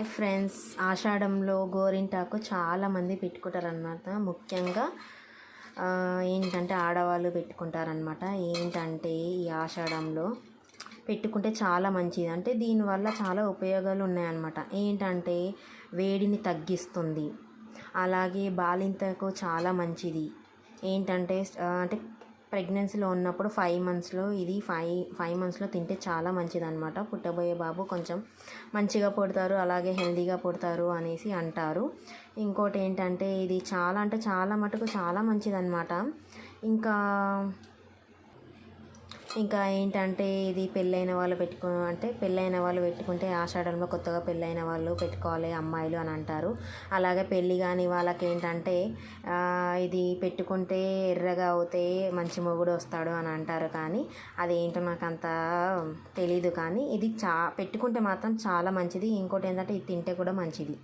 Hi friends, ఆషాఢంలో గోరింటాకు చాలామంది పెట్టుకుంటారనమాట. ముఖ్యంగా ఏంటంటే ఆడవాళ్ళు పెట్టుకుంటారనమాట. ఏంటంటే ఈ ఆషాఢంలో పెట్టుకుంటే చాలా మంచిది. అంటే దీనివల్ల చాలా ఉపయోగాలు ఉన్నాయన్నమాట. ఏంటంటే వేడిని తగ్గిస్తుంది, అలాగే బాలింతకు చాలా మంచిది. ఏంటంటే అంటే ప్రెగ్నెన్సీలో ఉన్నప్పుడు 5 మంత్స్లో ఇది 5 మంత్స్లో తింటే చాలా మంచిదన్నమాట. పుట్టబోయే బాబు కొంచెం మంచిగా పుడతారు, అలాగే హెల్తీగా పుడతారు అనేసి అంటారు. ఇంకోటి ఏంటంటే ఇది చాలా అంటే చాలా మటుకు చాలా మంచిదన్నమాట. ఇంకా ఇంకా ఏంటంటే ఇది పెళ్ళైన వాళ్ళు పెళ్ళైన వాళ్ళు పెట్టుకుంటే ఆషాఢంలో కొత్తగా పెళ్ళైన వాళ్ళు పెట్టుకోవాలి అమ్మాయిలు అని అంటారు. అలాగే పెళ్ళి కాని వాళ్ళకి ఏంటంటే ఇది పెట్టుకుంటే ఎర్రగా అవుతే మంచి మొగుడు వస్తాడు అని అంటారు. కానీ అదేంటో నాకు అంత తెలీదు. కానీ ఇది పెట్టుకుంటే మాత్రం చాలా మంచిది. ఇంకోటి ఏంటంటే ఇది తింటే కూడా మంచిది.